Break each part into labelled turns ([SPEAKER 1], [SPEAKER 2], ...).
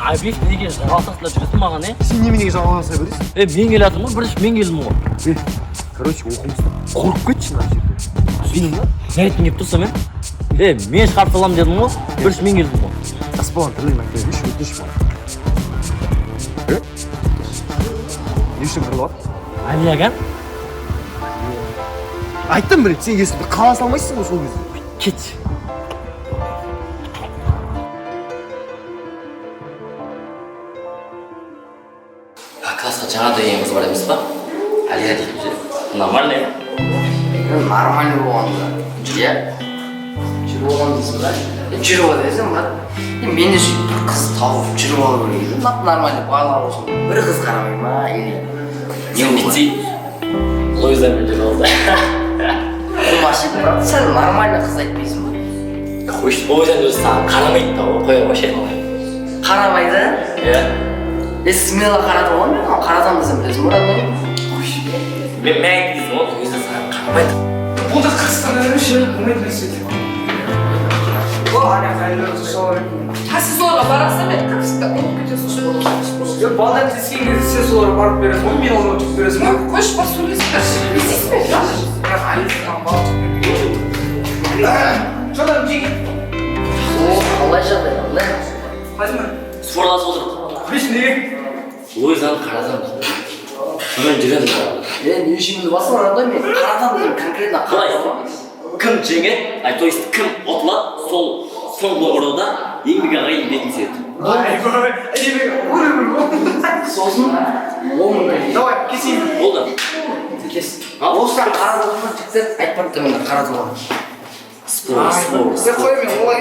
[SPEAKER 1] Абиш неге жалғасасында жүресің маған,
[SPEAKER 2] Сен неменеге жалғаса бересің?
[SPEAKER 1] Мен келе жатырмын ғой, бірінші мен келдім ғой.
[SPEAKER 2] Короче, оқымыстан қорқып кетші мына жерде.
[SPEAKER 1] Түсіндің ба? Не айтқым келіп тұрсам мен? Мен шығарып саламын дедім ғой, бірінші мен келдім ғой.
[SPEAKER 2] Аспаған тілін айта берші, өтініш бар. Не үшін қырылып?
[SPEAKER 1] Алияға?
[SPEAKER 2] Айттым бір рет, сен есімді қала салмайсың ғой сол кезде.
[SPEAKER 1] Кет. Классқа жаңа деген қыз бар емес па? Алия дейтін ше. Нормальный.
[SPEAKER 3] Нормальный болғанда иә жүріп алған дейсің ба? Жүріп ал десем брат. Мен де бір қыз тауып жүріп алу керек еді. Нормальный байлар болсын. Бір қыз қарамай ма или
[SPEAKER 1] Не убийцы? Луизамен жүріп алды.
[SPEAKER 3] бұл машин брат, сәл нормальный қыз айтпайсың ба?
[SPEAKER 1] Қойшы, Луизамен өзі саған қарамайды да, қоя қойшы айналайын.
[SPEAKER 3] Қарамайды?
[SPEAKER 1] Иә.
[SPEAKER 3] Смело қаратып алған мен оған қаратамын десем білесің брат мен?
[SPEAKER 1] Мен дейсің ғой, Луиза саған қарамайды.
[SPEAKER 4] Бұл да қырғызстан өріші, ұмайт нәрсе деп. Бұл ана қайырлы солар.
[SPEAKER 5] Сіз оларға барасың мен қырғызда ұмытып кетесің.
[SPEAKER 4] Балдан тескен кезде сен соларға барып бересің ғой, мен оны ұтып бересің ғой.
[SPEAKER 5] Қойшы бар сөйлесіңдер. Естисің бе?
[SPEAKER 4] Бірақ Алисаға бал ұтып берген. Жодан жеген.
[SPEAKER 3] Қалай жағдай?
[SPEAKER 4] Қазір
[SPEAKER 1] Спортласып отырып.
[SPEAKER 4] Беш неге?
[SPEAKER 1] Луизаны қарасам. Сонымен жүремін.
[SPEAKER 3] Мен не жеңімді басым арада мен қаратамын деймін конкретно
[SPEAKER 1] Қалай?
[SPEAKER 3] қаратамын.
[SPEAKER 1] Кім жеңеді? То есть кім ұтылады, сол соңғы ұруда еңбек ағайын бетін сүйеді.
[SPEAKER 3] Сосын 10 мың теңге.
[SPEAKER 4] Давай, кесейін.
[SPEAKER 1] Болды.
[SPEAKER 3] Кес. Осыдан қаратылған жігіттер айтпады мен қаратылған.
[SPEAKER 1] Спорт.
[SPEAKER 4] Сен қой мен олай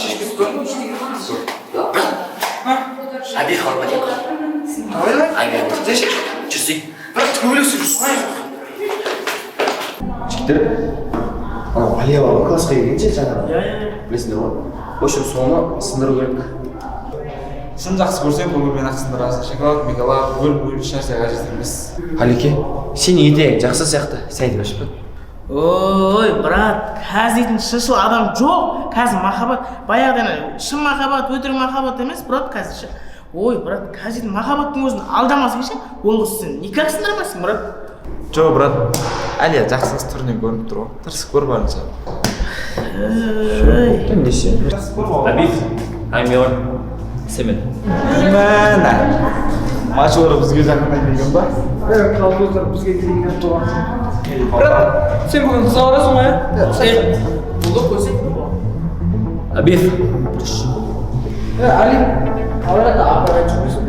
[SPEAKER 4] шешкіз көр.
[SPEAKER 1] Әбей қалып әден қал.
[SPEAKER 4] Давай, давай.
[SPEAKER 1] Әңгіме
[SPEAKER 4] Деші.
[SPEAKER 1] жүрсек.
[SPEAKER 4] Бірақ төбелесіп жүрсің.
[SPEAKER 2] Жігіттер, анау Алия бала классқа келгенше жаңағы. Білесіңдер ғой? В общем, соны сындыру керек.
[SPEAKER 4] Сын жақсы көрсең, көңілмен ақ сындырасың. Шоколад, мегалад, бөліп ешнәрсе қажет емес.
[SPEAKER 2] Алеке, сен идеяң жақсы сияқты, сәл башпа.
[SPEAKER 6] Ой, брат, қазірдің шыншыл адам жоқ. Қазір махаббат, баяғыдан шын махаббат, өтірік махаббат емес, брат, қазірше. Ой, брат, қазірдің махаббаттың өзін алдамасыңшы, ол қыз сен никак сындырмайсың, брат.
[SPEAKER 4] Жоқ, брат. Әлия жақсы қыз түрінен көрініп тұр ғой. Тырысып көр барынша.
[SPEAKER 2] Ендеше.
[SPEAKER 1] Әбей, әңгіме бар. Семен.
[SPEAKER 4] Мәна. Машылар бізге жақындай келген ба? Қалқыздар бізге келген тұрған. Брат, сен бүгін қыз аласың ғой,
[SPEAKER 6] Болды көсек.
[SPEAKER 1] Әбей.
[SPEAKER 4] Али.
[SPEAKER 6] Аларда апарат жұмысын.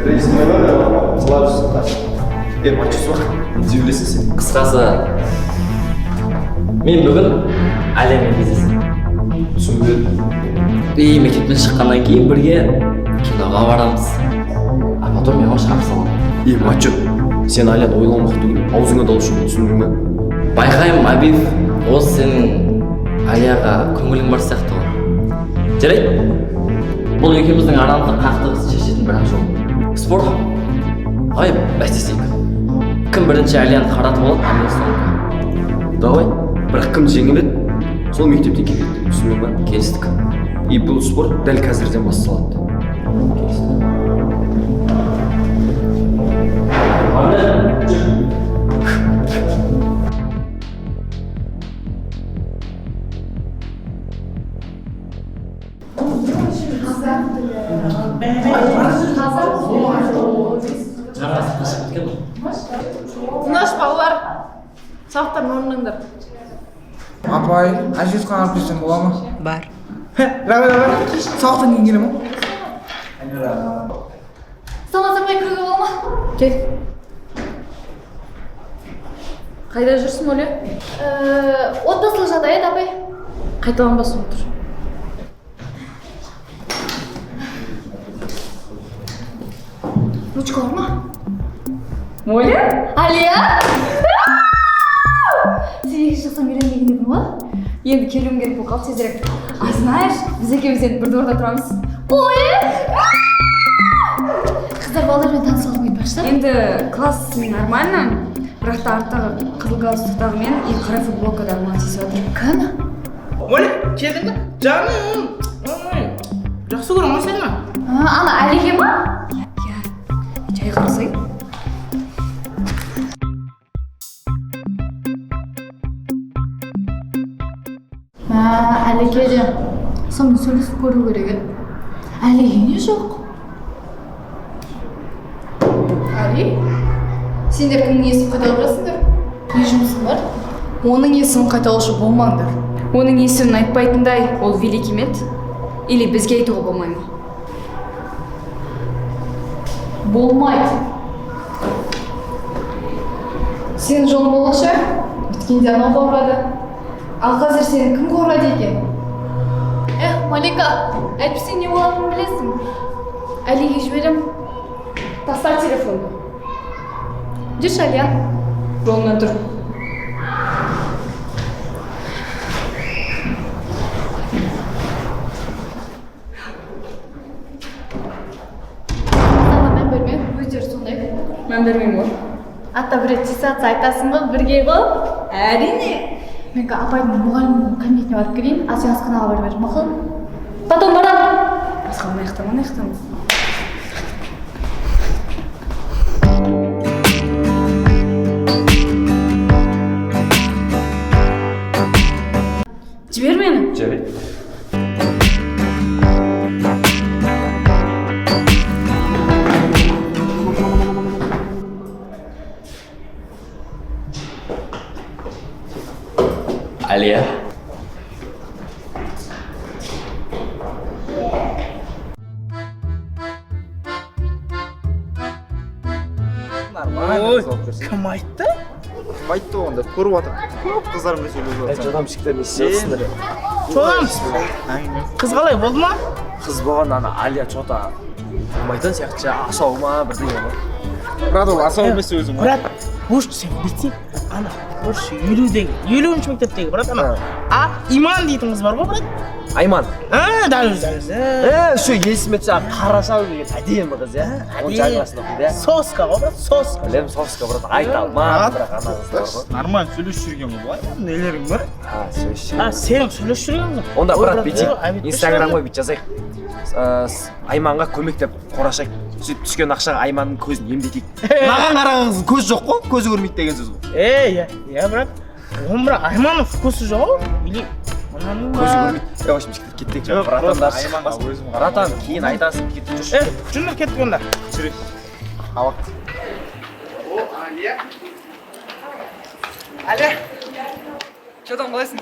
[SPEAKER 2] Рейсіне бар, қылап жүрсің. Мачыз уақыт, сөйлесің сен.
[SPEAKER 1] Қысқасы, мен бүгін әлеммен кездестім.
[SPEAKER 2] Түсінбедім.
[SPEAKER 1] Мектептен шыққаннан кейін бірге киноға барамыз. А потом мен оны шығарып саламын.
[SPEAKER 2] Мачо, сен Алияны ойламақ түгіл, аузыңа даушы түсіндің бе?
[SPEAKER 1] Байқаймын, Абив, осы сенің Алияға көңілің бар сияқты ғой. Жарайды? Бұл екеуміздің арамызда қақтығыс шешетін бірақ жол. Спорт. Ай, бәстесейік. Кім бірінші Алияны қаратып алады, мен соңғы.
[SPEAKER 2] Давай, бірақ кім жеңіледі, сол мектептен келеді, түсіндің бе?
[SPEAKER 1] Келістік.
[SPEAKER 2] И бұл спорт дәл қазірден басталады.
[SPEAKER 1] Келістік.
[SPEAKER 5] Тыныш балалар. Сақтан орныңдар.
[SPEAKER 4] Апай, әжет қағып берсем бола ма?
[SPEAKER 5] Бар.
[SPEAKER 4] Рабай, сауықтан кейін келе ма?
[SPEAKER 5] Салазақпай кіруге бола ма? Кел. Қайда жүрсің, Оля? Отбасылық жағдай еді, апай. Қайталанбасын отыр. Ручка бар ма? Оля? Алия? Сегіз жасан үйренбеген едім ғой. Енді келуім керек болып қалды тезірек. А знаешь, біз екеуміз енді бір дворда тұрамыз. Ой! Қыздар балалармен танысалдым айтпақшы да?
[SPEAKER 7] Енді класс нормально, бірақ та арттағы қызыл галстуктағы мен и қара футболкадағы маған тиісіп отыр.
[SPEAKER 5] Кім?
[SPEAKER 6] Оля, келдің бе? Жаным. Жақсы көремін ғой сені.
[SPEAKER 5] Ана Алиге ма? Иә. Жай қарасай. Алиге де сонымен сөйлесіп көру керек еді. Алиге не жоқ? Али? Сендер кімнің есімін қайталап жатсыңдар? Не жұмысың бар? Оның есімін қайталаушы болмаңдар. Оның есімін айтпайтындай, ол великий мед? Или бізге айтуға болмай ма? Болмайды. Сенің жолың болғанша, біткенде анау қорғады. Ал қазір сені кім қорғайды екен? Малика, әйтпесе не болатынын білесің? Алиге жіберем. Таста телефонды. Жүрші, Алия. Жолынан тұр. Мән берме, өздері сондай. Мән бермеймін ғой. Ата бір рет ситуация айтасың ғой, бірге ғой? Әрине. Мен апайдың мұғалімнің кабинетіне барып келейін, а сен асханаға барып бер, мақұл? Потом барам. Асхана аяқтамыз. Жібер мені.
[SPEAKER 2] Жарайды.
[SPEAKER 1] Алия.
[SPEAKER 6] Ой, кім айтты?
[SPEAKER 4] Кім айтты оғанда? Көріп отыр. Көп қыздармен сөйлесіп жатыр.
[SPEAKER 2] Жадамшықтар не істейсіңдер?
[SPEAKER 6] Çoğam. Kız қалай болды ма?
[SPEAKER 2] Қыз болған ана Алия чота болмайтын сияқты асау ма бірдеңе ма?
[SPEAKER 4] Брат, ол асау емес өзің.
[SPEAKER 6] Брат, может сен білсең, ана көрші 50-ші мектептегі брат ана. Иман дейтін қыз бар ғой брат?
[SPEAKER 2] Айман.
[SPEAKER 6] Дәл өзі.
[SPEAKER 2] Şu есіме түсі қарасау деген әдемі қыз, иә? Он жайғасында оқиды, иә?
[SPEAKER 6] Соска ғой брат, соска.
[SPEAKER 2] Білем, соска, брат, айта алмам, бірақ ана қыз бар ғой.
[SPEAKER 4] Нормально сөйлесіп жүрген ғой, былай нелерің бар?
[SPEAKER 2] Сөйлесіп
[SPEAKER 6] Сенің сөйлесіп жүрген ғой.
[SPEAKER 2] Онда брат бүйтейік, инстаграмға бүйтіп жазайық. Айманға көмектеп қорашайық. Сөйтіп түскен ақшаға Айманның көзін емдетейік. Маған қарағыңыз көз жоқ қой, көзі көрмейді деген сөз ғой.
[SPEAKER 6] Я брат. Он брат, Айманның вкусы жоқ или
[SPEAKER 2] көзі көрмейді. В общем, кеттік жаңа братандар. Братан, кейін айтасың, кетіп жүрші.
[SPEAKER 6] Жүндір кеттік онда.
[SPEAKER 2] Жүрек. Алақ.
[SPEAKER 4] О, Алия. Алия. Çoğдан қалайсың?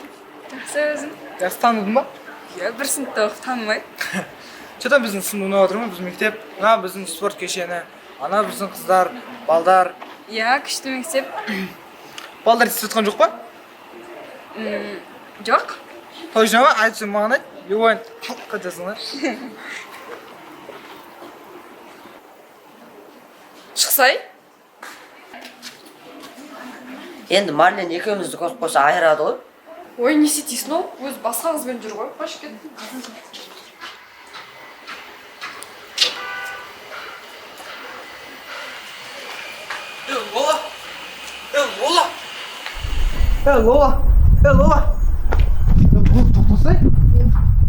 [SPEAKER 7] Жақсы өзің?
[SPEAKER 4] Жақсы таныдың ба?
[SPEAKER 7] Иә, бір сыныпта оқып танымай.
[SPEAKER 4] Çoğдан біздің сынып ұнап отыр ма? Біздің мектеп. Мына біздің спорт кешені. Ана біздің қыздар, балдар.
[SPEAKER 7] Иә, күшті мектеп.
[SPEAKER 4] Балдар естіп жатқан жоқ па?
[SPEAKER 7] Жоқ.
[SPEAKER 4] Точно ма? Айтсың маған айт. Ювайн қайтасыңдар.
[SPEAKER 7] Шықсай?
[SPEAKER 3] Енді Марлен екеумізді көріп қойса айырады ғой.
[SPEAKER 7] Ой, не сетейсің ол? Өзі басқа қызбен жүр ғой. Қош кет.
[SPEAKER 4] Lola. Тоқтасай.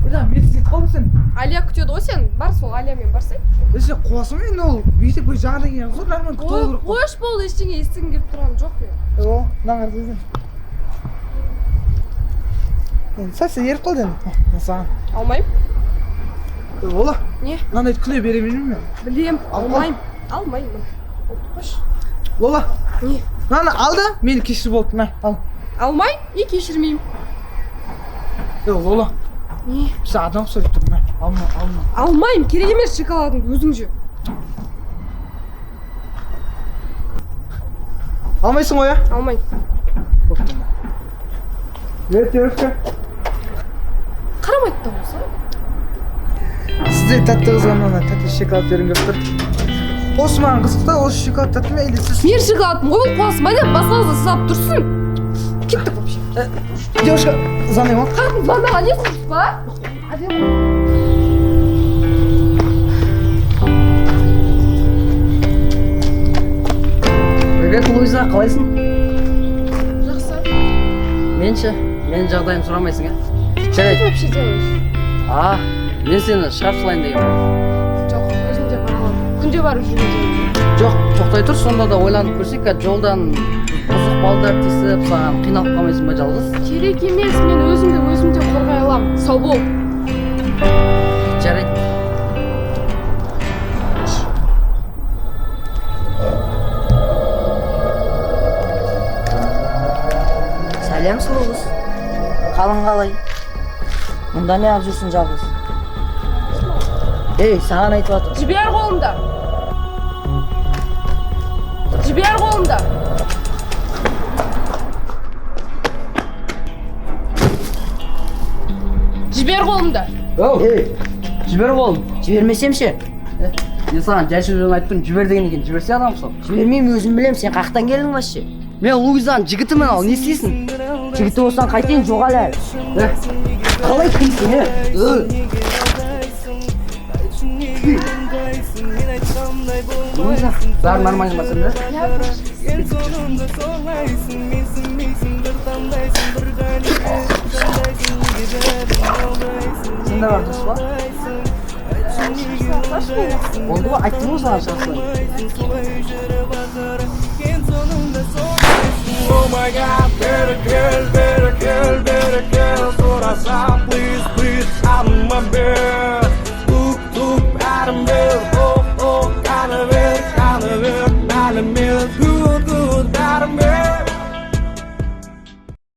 [SPEAKER 4] Бля, мен сізге қалдым сен.
[SPEAKER 7] Алия күтеді ғой сен. Бар сол Алиямен барсай.
[SPEAKER 4] Сен қуасың енді ол бүйтіп бір жағына келген ғой, нормально күтіп алу керек қой.
[SPEAKER 7] Қош бол, ештеңе естігім келіп тұрған жоқ мен.
[SPEAKER 4] О, мына қарасайсың. Енді совсем еріп қалды енді. Саған.
[SPEAKER 7] Алмаймын.
[SPEAKER 4] Lola.
[SPEAKER 7] Не?
[SPEAKER 4] Мынандайды күле бере бермеймін мен.
[SPEAKER 7] Білем, алмаймын. Алмаймын. Қош.
[SPEAKER 4] Lola.
[SPEAKER 7] Не?
[SPEAKER 4] Мынаны ал да, мені кешір болды. Мә, ал.
[SPEAKER 7] Алмаймын, не кешірмеймін.
[SPEAKER 4] Lola.
[SPEAKER 7] Не?
[SPEAKER 4] Біз адам сөйлеп тұр. Мә, алма.
[SPEAKER 7] Алмаймын, керек емес шоколадыңды өзің же.
[SPEAKER 4] Алмайсың ғой, ә?
[SPEAKER 7] Алмаймын.
[SPEAKER 4] Бопты мә. Девушка.
[SPEAKER 7] Қарамайды да болса.
[SPEAKER 4] Сіздей тәтті қызға мына тәтті шоколад бергім келіп тұр. Осы маған қызық та, осы шоколад тәтті ме, или сіз?
[SPEAKER 7] Мен шоколадым ғой, қуасың ба деп басқа қызды сылап тұрсын. Кеттік вообще.
[SPEAKER 4] Девушка, звони ма?
[SPEAKER 7] Қатын звондаған не құрыс па?
[SPEAKER 3] Привет, Луиза, қалайсың?
[SPEAKER 7] Жақсы.
[SPEAKER 3] Мен жағдайым сұрамайсың, ә?
[SPEAKER 7] Что ты вообще делаешь?
[SPEAKER 3] Мен сені шығарып салайын деген.
[SPEAKER 7] өзүмдө барып жүргөн жол.
[SPEAKER 3] Жоқ, тоқтай тұр, сонда да ойланып көрсек, жолдан бұзық балдар тиісіп, саған қиналып қалмайсың ба жалғыз?
[SPEAKER 7] Керек емес, мен өзімді қорғай аламын. Сау бол.
[SPEAKER 3] Жарайды.
[SPEAKER 8] Сәлем сұлу қыз. Қалың қалай? Мұнда не алып жүрсің жалғыз? Ей, саған айтып жатыр.
[SPEAKER 7] Жібер қолымда. Жібер қолымда. Жібер қолымда.
[SPEAKER 3] Ей, жібер қолым.
[SPEAKER 8] Жібермесем ше?
[SPEAKER 3] Мен саған жай сөзбен айттым, жібер деген екен, жіберсе адам сол.
[SPEAKER 8] Жібермеймін, өзім білем, сен қақтан келдің вообще?
[SPEAKER 3] Мен Луизаның жігітімін ал, не істейсің?
[SPEAKER 8] Жігіті болсаң қайтейін, жоғал әлі. Қалай күйсің,
[SPEAKER 3] Луиза, бәрі нормально ма сенде? Сенде бар дұрыс па? Oldu mu? Açtın mı sana şahsen?
[SPEAKER 9] Oh my God, better girl, better girl, better girl.